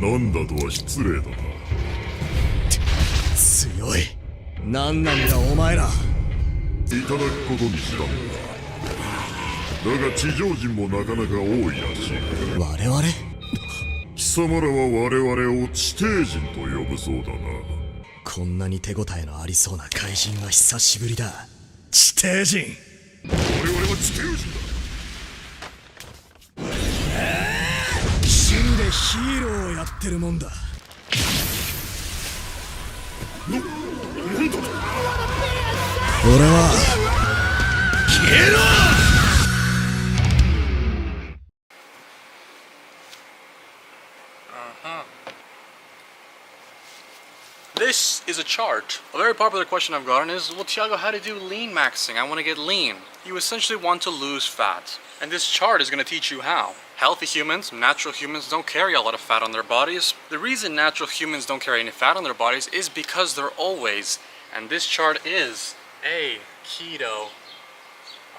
なんだとは失礼だな。強い。何なんだお前ら。いただくことにしたんだ。だが地上人もなかなか多いらしい。我々？貴様らは我々を地底人と呼ぶそうだな。こんなに手応えのありそうな怪人は久しぶりだ。地底人。我々は地底人だ。死んでヒーローをやってるもんだ。なんだと。俺は消えろ。This is a chart. A very popular question I've gotten is, well, Thiago, how to do lean maxing? I want to get lean. You essentially want to lose fat. And this chart is going to teach you how. Healthy humans, natural humans, don't carry a lot of fat on their bodies. The reason natural humans don't carry any fat on their bodies is because they're always, and this chart is a keto,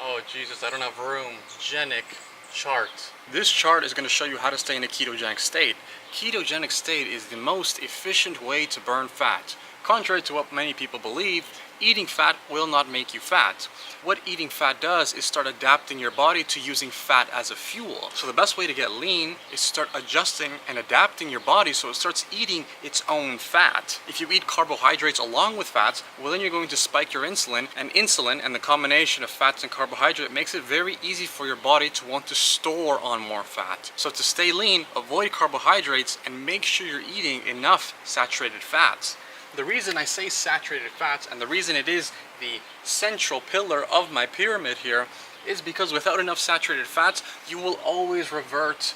oh Jesus, I don't have room, genic chart. This chart is going to show you how to stay in a ketogenic state. Ketogenic state is the most efficient way to burn fat. Contrary to what many people believe, eating fat will not make you fat. What eating fat does is start adapting your body to using fat as a fuel. So the best way to get lean is start adjusting and adapting your body so it starts eating its own fat. If you eat carbohydrates along with fats, well then you're going to spike your insulin, and the combination of fats and carbohydrate makes it very easy for your body to want to store on more fat. So to stay lean, avoid carbohydrates and make sure you're eating enough saturated fats. The reason I say saturated fats, and the reason it is the central pillar of my pyramid here, is because without enough saturated fats, you will always revert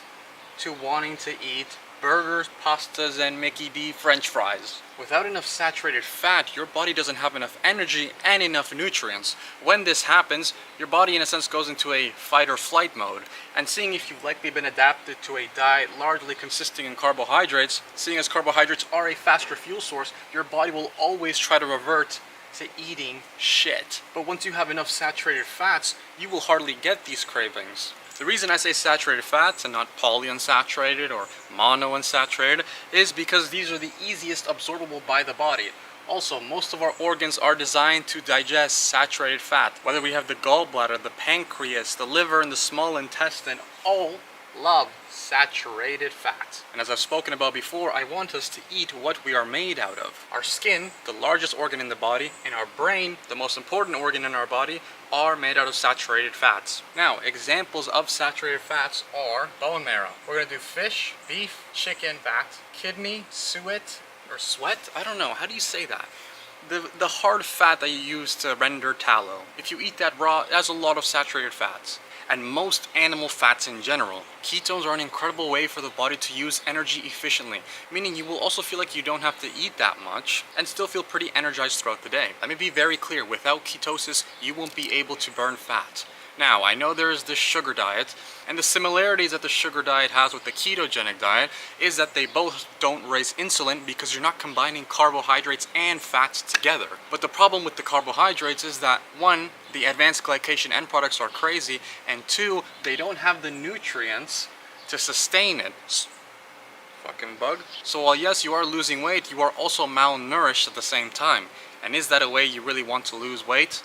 to wanting to eat burgers, pastas, and Mickey D French fries. Without enough saturated fat, your body doesn't have enough energy and enough nutrients. When this happens, your body in a sense goes into a fight or flight mode. And seeing if you've likely been adapted to a diet largely consisting in carbohydrates, seeing as carbohydrates are a faster fuel source, your body will always try to revert to eating shit. But once you have enough saturated fats, you will hardly get these cravings. The reason I say saturated fats and not polyunsaturated or monounsaturated is because these are the easiest absorbable by the body. Also, most of our organs are designed to digest saturated fat. Whether we have the gallbladder, the pancreas, the liver, and the small intestine, all love saturated fat. And as I've spoken about before, I want us to eat what we are made out of. Our skin, the largest organ in the body, and our brain, the most important organ in our body, are made out of saturated fats. Now, examples of saturated fats are bone marrow. We're gonna do fish, beef, chicken fat, kidney, suet, or sweat? I don't know, how do you say that? The hard fat that you use to render tallow. If you eat that raw, it has a lot of saturated fats. And most animal fats in general. Ketones are an incredible way for the body to use energy efficiently, meaning you will also feel like you don't have to eat that much and still feel pretty energized throughout the day. Let me be very clear, without ketosis, you won't be able to burn fat. Now, I know there is this sugar diet, and the similarities that the sugar diet has with the ketogenic diet is that they both don't raise insulin because you're not combining carbohydrates and fats together. But the problem with the carbohydrates is that, one, the advanced glycation end products are crazy, and two, they don't have the nutrients to sustain it. Fucking bug. So while yes, you are losing weight, you are also malnourished at the same time. And is that a way you really want to lose weight?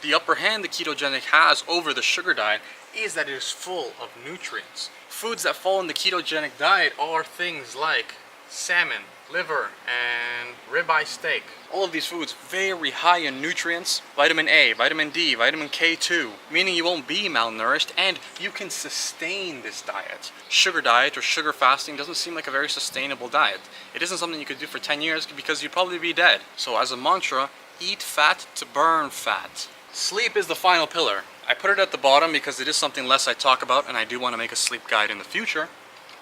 The upper hand the ketogenic has over the sugar diet is that it is full of nutrients. Foods that fall in the ketogenic diet are things like salmon, liver, and ribeye steak. All of these foods very high in nutrients, vitamin A, vitamin D, vitamin K2, meaning you won't be malnourished and you can sustain this diet. Sugar diet or sugar fasting doesn't seem like a very sustainable diet. It isn't something you could do for 10 years because you'd probably be dead. So as a mantra, eat fat to burn fat. Sleep is the final pillar. I put it at the bottom because it is something less I talk about, and I do want to make a sleep guide in the future.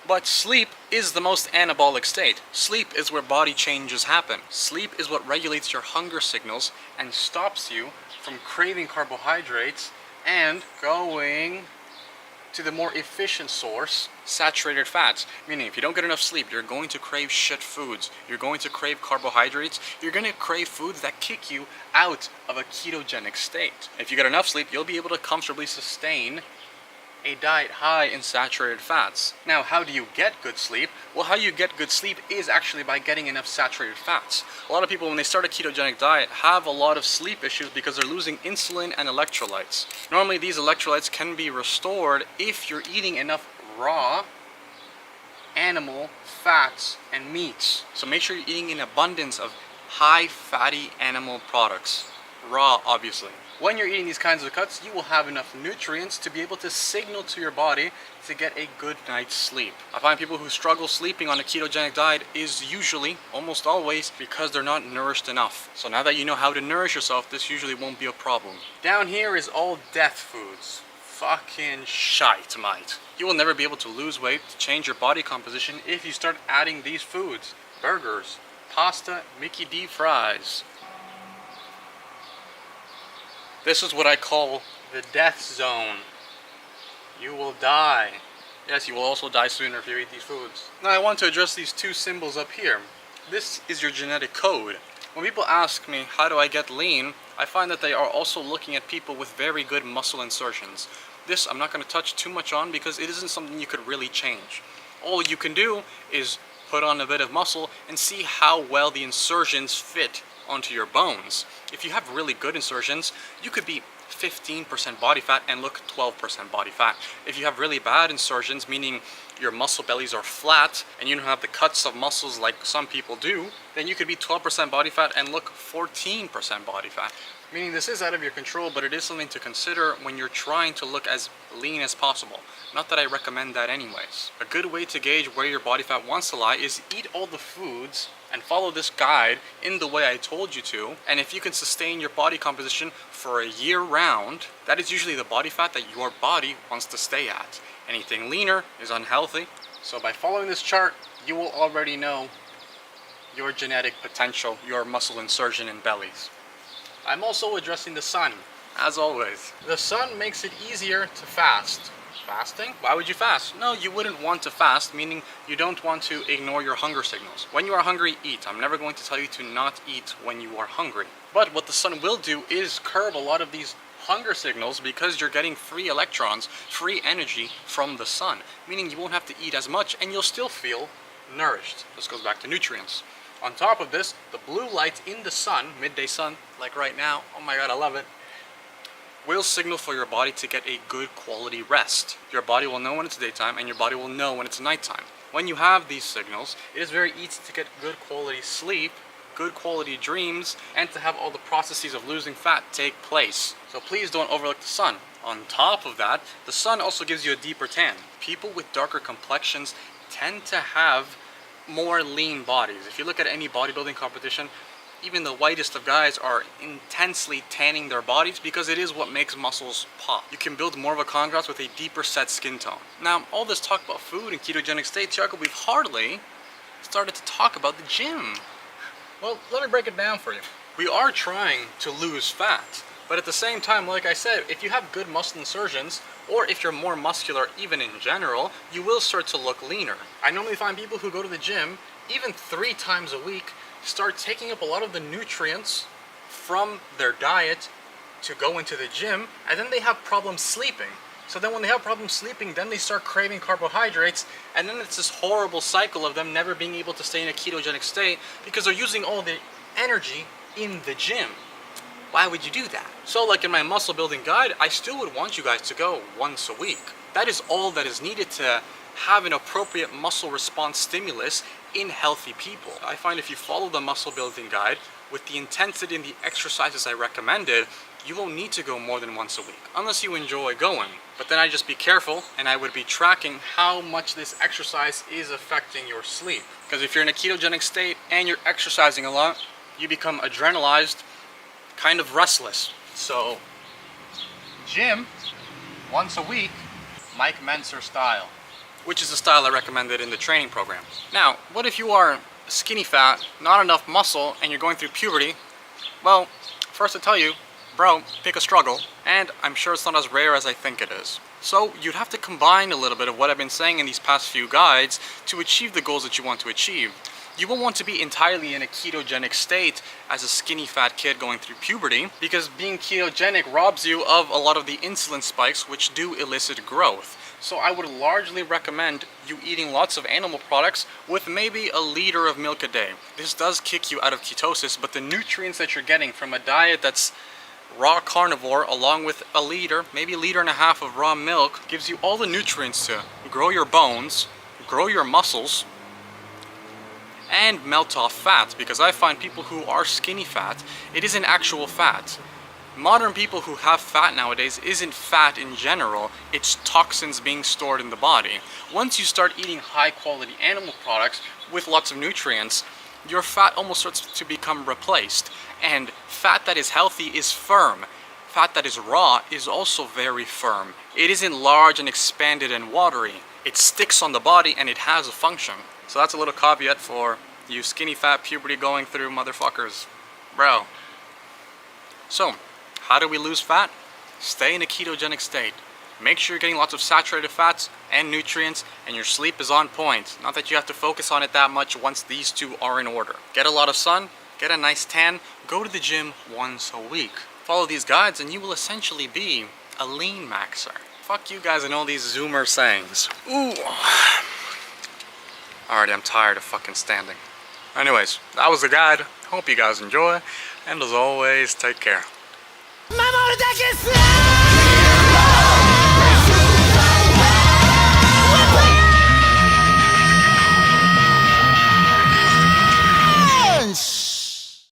But sleep is the most anabolic state. Sleep is where body changes happen. Sleep is what regulates your hunger signals and stops you from craving carbohydrates and going to the more efficient source, saturated fats. Meaning if you don't get enough sleep, you're going to crave shit foods. You're going to crave carbohydrates. You're going to crave foods that kick you out of a ketogenic state. If you get enough sleep, you'll be able to comfortably sustain a diet high in saturated fats. Now, how do you get good sleep? Well, how you get good sleep is actually by getting enough saturated fats. A lot of people, when they start a ketogenic diet, have a lot of sleep issues because they're losing insulin and electrolytes. Normally, these electrolytes can be restored if you're eating enough raw animal fats and meats. So make sure you're eating an abundance of high fatty animal products. Raw, obviously. When you're eating these kinds of cuts, you will have enough nutrients to be able to signal to your body to get a good night's sleep. I find people who struggle sleeping on a ketogenic diet is usually, almost always, because they're not nourished enough. So now that you know how to nourish yourself, this usually won't be a problem. Down here is all death foods. Fucking shite, mate. You will never be able to lose weight, to change your body composition if you start adding these foods. Burgers, pasta, Mickey D fries. This is what I call the death zone. You will die. Yes, you will also die sooner if you eat these foods. Now I want to address these two symbols up here. This is your genetic code. When people ask me, how do I get lean? I find that they are also looking at people with very good muscle insertions. This I'm not going to touch too much on because it isn't something you could really change. All you can do is put on a bit of muscle and see how well the insertions fit onto your bones. If you have really good insertions, you could be 15% body fat and look 12% body fat. If you have really bad insertions, meaning your muscle bellies are flat and you don't have the cuts of muscles like some people do, then you could be 12% body fat and look 14% body fat. Meaning this is out of your control, but it is something to consider when you're trying to look as lean as possible. Not that I recommend that anyways. A good way to gauge where your body fat wants to lie is eat all the foods and follow this guide in the way I told you to. And if you can sustain your body composition for a year round, that is usually the body fat that your body wants to stay at. Anything leaner is unhealthy. So by following this chart, you will already know your genetic potential, your muscle insertion in bellies. I'm also addressing the sun, as always. The sun makes it easier to fast. Fasting? Why would you fast? No, you wouldn't want to fast, meaning you don't want to ignore your hunger signals. When you are hungry, eat. I'm never going to tell you to not eat when you are hungry. But what the sun will do is curb a lot of these hunger signals because you're getting free electrons, free energy from the sun, meaning you won't have to eat as much and you'll still feel nourished. This goes back to nutrients. On top of this, the blue light in the sun, midday sun, like right now, oh my god, I love it, will signal for your body to get a good quality rest. Your body will know when it's daytime and your body will know when it's nighttime. When you have these signals, it is very easy to get good quality sleep, good quality dreams, and to have all the processes of losing fat take place. So please don't overlook the sun. On top of that, the sun also gives you a deeper tan. People with darker complexions tend to have more lean bodies. If you look at any bodybuilding competition, even the whitest of guys are intensely tanning their bodies because it is what makes muscles pop. You can build more of a contrast with a deeper set skin tone. Now, all this talk about food and ketogenic state, Thiago, we've hardly started to talk about the gym. Well, let me break it down for you. We are trying to lose fat, but at the same time, like I said, if you have good muscle insertions, or if you're more muscular even in general, you will start to look leaner. I normally find people who go to the gym, even 3 times a week, start taking up a lot of the nutrients from their diet to go into the gym, and then they have problems sleeping. So then when they have problems sleeping, then they start craving carbohydrates, and then it's this horrible cycle of them never being able to stay in a ketogenic state because they're using all the energy in the gym. Why would you do that? So like in my muscle building guide, I still would want you guys to go once a week. That is all that is needed to have an appropriate muscle response stimulus in healthy people. I find if you follow the muscle building guide with the intensity and the exercises I recommended, you won't need to go more than once a week, unless you enjoy going. But then I'd just be careful, and I would be tracking how much this exercise is affecting your sleep. Because if you're in a ketogenic state and you're exercising a lot, you become adrenalized, kind of restless. So, gym, once a week, Mike Menser style, which is the style I recommended in the training program. Now, what if you are skinny fat, not enough muscle, and you're going through puberty? Well, first to tell you, bro, pick a struggle, and I'm sure it's not as rare as I think it is. So you'd have to combine a little bit of what I've been saying in these past few guides to achieve the goals that you want to achieve. You won't want to be entirely in a ketogenic state as a skinny fat kid going through puberty, because being ketogenic robs you of a lot of the insulin spikes which do elicit growth. So I would largely recommend you eating lots of animal products with maybe a liter of milk a day. This does kick you out of ketosis, but the nutrients that you're getting from a diet that's raw carnivore along with a liter, maybe a liter and a half of raw milk, gives you all the nutrients to grow your bones, grow your muscles, and melt off fat. Because I find people who are skinny fat, it isn't actual fat. Modern people who have fat nowadays isn't fat in general, it's toxins being stored in the body. Once you start eating high quality animal products with lots of nutrients, your fat almost starts to become replaced. And fat that is healthy is firm. Fat that is raw is also very firm. It isn't large and expanded and watery. It sticks on the body and it has a function. So that's a little caveat for you skinny fat puberty going through motherfuckers. Bro. So, how do we lose fat? Stay in a ketogenic state. Make sure you're getting lots of saturated fats and nutrients, and your sleep is on point. Not that you have to focus on it that much once these two are in order. Get a lot of sun, get a nice tan, go to the gym once a week. Follow these guides and you will essentially be a lean maxer. Fuck you guys and all these Zoomer sayings. Ooh. Alrighty, I'm tired of fucking standing. Anyways, that was the guide. Hope you guys enjoy, and as always, take care. 守るだけさ